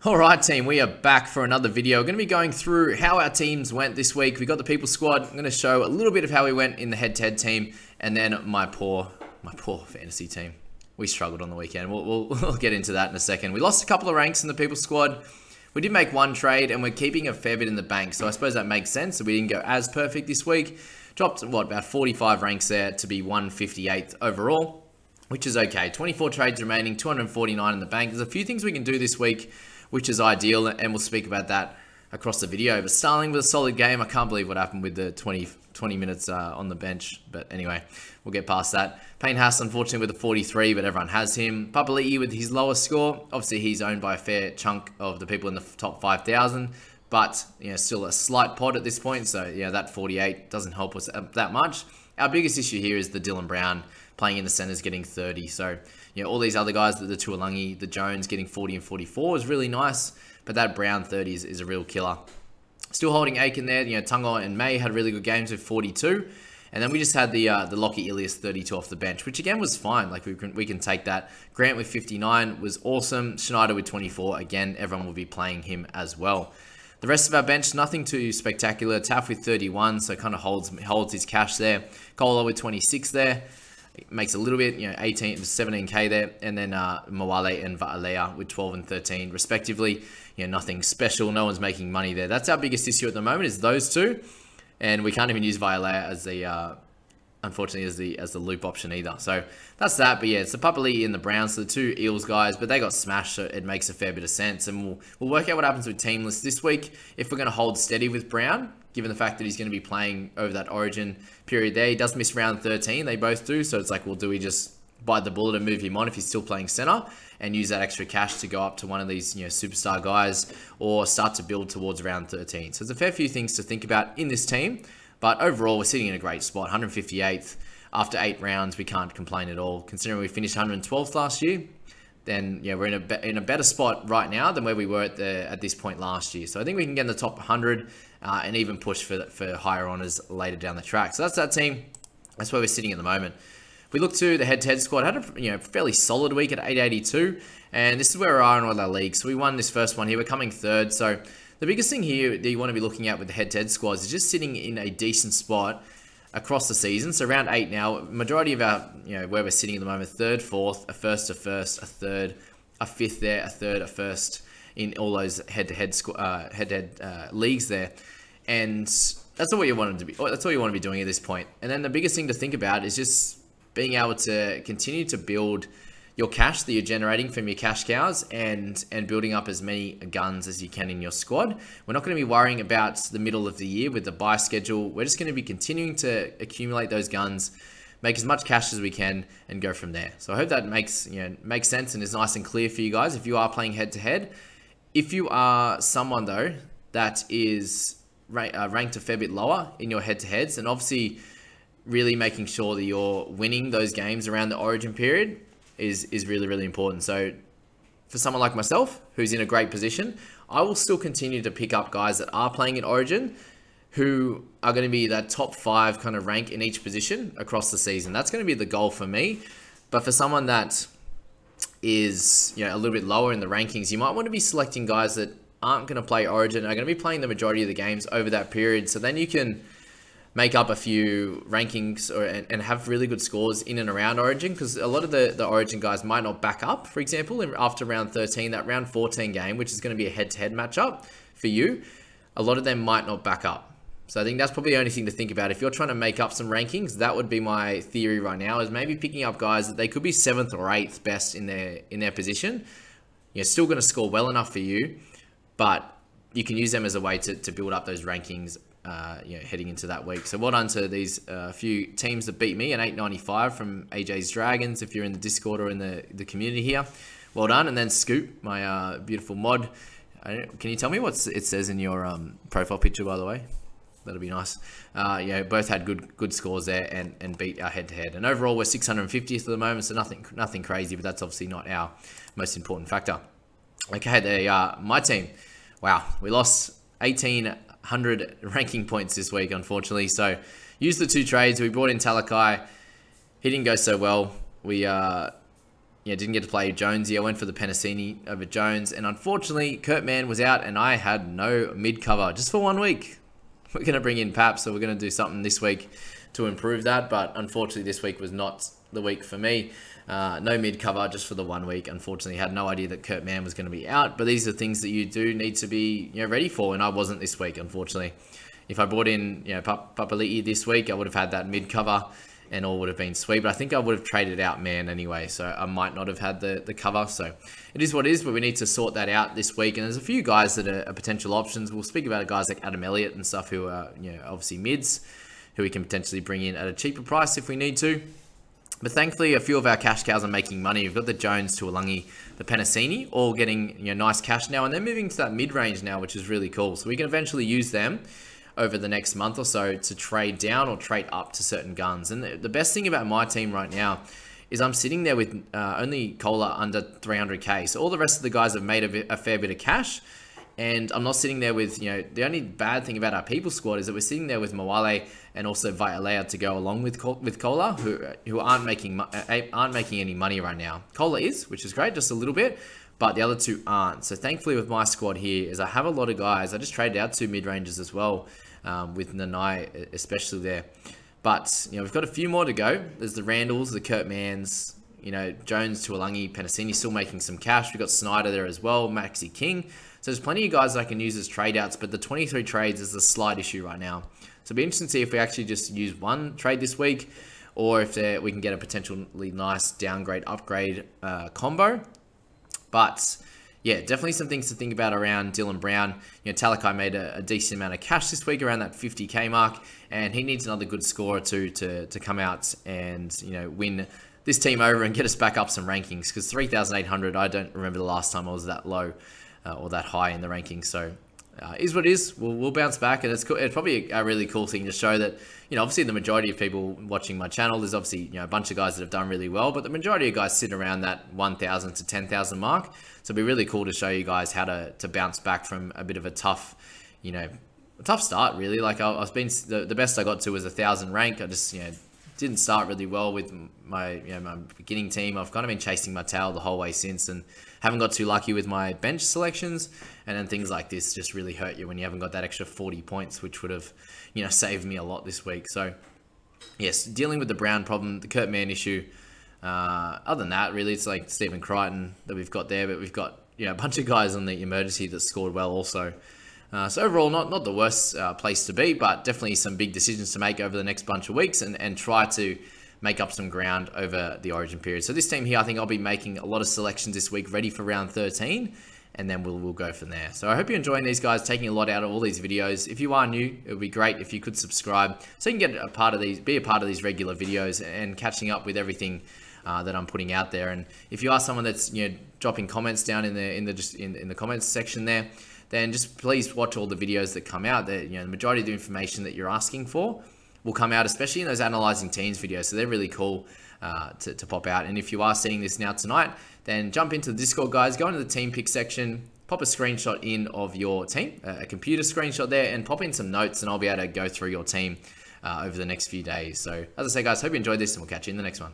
Alright team, we are back for another video. We're going to be going through how our teams went this week. We got the people squad. I'm going to show a little bit of how we went in the head-to-head team, and then my poor fantasy team. We struggled on the weekend. We'll get into that in a second. We lost a couple of ranks in the people squad. We did make one trade, and we're keeping a fair bit in the bank, so I suppose that makes sense. So we didn't go as perfect this week. Dropped, about 45 ranks there to be 158th overall, which is okay. 24 trades remaining, 249 in the bank. There's a few things we can do this week, which is ideal, and we'll speak about that across the video. But Starling with a solid game. I can't believe what happened with the 20 minutes on the bench. But anyway, we'll get past that. Payne Haas, unfortunately, with a 43, but everyone has him. Papali'i with his lowest score. Obviously, he's owned by a fair chunk of the people in the top 5,000. But, still a slight pod at this point. So, that 48 doesn't help us that much. Our biggest issue here is the Dylan Brown playing in the centers getting 30. So, all these other guys, the Tuolangi, the Jones getting 40 and 44 is really nice. But that Brown 30 is a real killer. Still holding Aiken there. Tungo and May had really good games with 42. And then we just had the Lockie Ilias 32 off the bench, which again was fine. Like we can take that. Grant with 59 was awesome. Schneider with 24. Again, everyone will be playing him as well. The rest of our bench, nothing too spectacular. Taff with 31, so kind of holds his cash there. Kola with 26 there. It makes a little bit, 18 to 17k there. And then Mawale and Va'alea with 12 and 13 respectively. Nothing special. No one's making money there. That's our biggest issue at the moment is those two. And we can't even use Va'alea as the unfortunately as the loop option either. So that's that. But it's the Papali'i and the Browns, so the two Eels guys, but they got smashed, so it makes a fair bit of sense. And we'll work out what happens with team lists this week. If we're going to hold steady with Brown, given the fact that he's going to be playing over that origin period there. He does miss round 13. They both do. So it's like, well, do we just bite the bullet and move him on if he's still playing center and use that extra cash to go up to one of these, superstar guys, or start to build towards round 13. So there's a fair few things to think about in this team. But overall, we're sitting in a great spot, 158th. After 8 rounds, we can't complain at all. Considering we finished 112th last year, then we're in a better spot right now than where we were at this point last year. So I think we can get in the top 100 and even push for higher honors later down the track. So that's that team. That's where we're sitting at the moment. We look to the head-to-head squad. Had a fairly solid week at 882, and this is where we are in all our leagues. So we won this first one here. We're coming third. So the biggest thing here that you want to be looking at with the head-to-head squads is just sitting in a decent spot across the season. So round 8 now, majority of our, where we're sitting at the moment, third, fourth, a first, a third, a fifth there, a third, a first in all those head-to-head leagues there. And that's all you want to be. That's all you want to be doing at this point. And then the biggest thing to think about is just being able to continue to build your cash that you're generating from your cash cows and building up as many guns as you can in your squad. We're not going to be worrying about the middle of the year with the buy schedule. We're just going to be continuing to accumulate those guns, make as much cash as we can, and go from there. So I hope that makes sense and is nice and clear for you guys if you are playing head to head. If you are someone though that is ranked a fair bit lower in your head to heads, and obviously really making sure that you're winning those games around the origin period is really, really important. So for someone like myself, who's in a great position, I will still continue to pick up guys that are playing in origin who are going to be that top 5 kind of rank in each position across the season. That's going to be the goal for me. But for someone that is a little bit lower in the rankings, you might want to be selecting guys that aren't going to play origin, are going to be playing the majority of the games over that period. So then you can make up a few rankings and have really good scores in and around origin, because a lot of the origin guys might not back up. For example, after round 13, that round 14 game, which is going to be a head-to-head matchup for you, a lot of them might not back up. So I think that's probably the only thing to think about. If you're trying to make up some rankings, that would be my theory right now, is maybe picking up guys that they could be 7th or 8th best in their position. Still going to score well enough for you, but you can use them as a way to build up those rankings heading into that week. So well done to these few teams that beat me, an 895 from AJ's Dragons, if you're in the Discord or in the community here. Well done. And then Scoop, my beautiful mod. Can you tell me what it says in your profile picture, by the way? That'll be nice. Both had good scores there and beat our head-to-head. And overall, we're 650th at the moment, so nothing crazy, but that's obviously not our most important factor. Okay, there you are. My team. Wow, we lost 1,800 ranking points this week, unfortunately. So, used the 2 trades. We brought in Talakai. He didn't go so well. We didn't get to play Jonesy. I went for the Penasini over Jones, and unfortunately, Kurt Mann was out, and I had no mid cover just for 1 week. We're going to bring in Pap, so we're going to do something this week to improve that, but unfortunately, this week was not the week for me. No mid cover just for the 1 week. Unfortunately, had no idea that Kurt Mann was going to be out, but these are things that you do need to be ready for, and I wasn't this week, unfortunately. If I brought in Papali'i this week, I would have had that mid cover, and all would have been sweet, but I think I would have traded out Mann anyway, so I might not have had the cover. So it is what it is, but we need to sort that out this week. And there's a few guys that are potential options. We'll speak about guys like Adam Elliott and stuff who are obviously mids, who we can potentially bring in at a cheaper price if we need to. But thankfully, a few of our cash cows are making money. We've got the Jones, Tuolangi, the Penasini, all getting nice cash now, and they're moving to that mid-range now, which is really cool. So we can eventually use them over the next month or so to trade down or trade up to certain guns. And the best thing about my team right now is I'm sitting there with only Cola under 300k. So all the rest of the guys have made a fair bit of cash. And I'm not sitting there with, the only bad thing about our people squad is that we're sitting there with Mawale and also Vaialea to go along with Cola, who aren't making any money right now. Cola is, which is great, just a little bit, but the other two aren't. So thankfully with my squad here is I have a lot of guys. I just traded out 2 mid-ranges as well, with Nanai especially there. But, we've got a few more to go. There's the Randalls, the Kurt Manns, Jones, Tuolangi, Penasini still making some cash. We've got Snyder there as well, Maxi King. So there's plenty of guys that I can use as trade outs, but the 23 trades is a slight issue right now. So it'll be interesting to see if we actually just use one trade this week, or if we can get a potentially nice downgrade, upgrade combo. But yeah, definitely some things to think about around Dylan Brown. Talakai made a decent amount of cash this week, around that 50k mark, and he needs another good score or two to come out and win this team over and get us back up some rankings, because 3,800, I don't remember the last time I was that low or that high in the rankings. So is what it is. We'll bounce back, and it's cool. It's probably a really cool thing to show that obviously the majority of people watching my channel, there's obviously a bunch of guys that have done really well, but the majority of guys sit around that 1,000 to 10,000 mark. So it'd be really cool to show you guys how to bounce back from a bit of a tough start, really. Like I've been, the best I got to was 1,000 rank. I just didn't start really well with my my beginning team. I've kind of been chasing my tail the whole way since, and haven't got too lucky with my bench selections. And then things like this just really hurt you when you haven't got that extra 40 points, which would have saved me a lot this week. So yes, dealing with the Brown problem, the Kurt Mann issue. Other than that, really, it's like Stephen Crichton that we've got there, but we've got a bunch of guys on the emergency that scored well also. So overall, not the worst place to be, but definitely some big decisions to make over the next bunch of weeks, and try to make up some ground over the Origin period. So this team here, I think I'll be making a lot of selections this week, ready for round 13, and then we'll go from there. So I hope you're enjoying these guys, taking a lot out of all these videos. If you are new, it would be great if you could subscribe, so you can get be a part of these regular videos and catching up with everything that I'm putting out there. And if you are someone that's dropping comments down in the comments section there, then just please watch all the videos that come out. That the majority of the information that you're asking for will come out, especially in those analyzing teams videos. So they're really cool to pop out. And if you are seeing this now tonight, then jump into the Discord, guys. Go into the team pick section, pop a screenshot in of your team, a computer screenshot there, and pop in some notes, and I'll be able to go through your team over the next few days. So as I say, guys, hope you enjoyed this, and we'll catch you in the next one.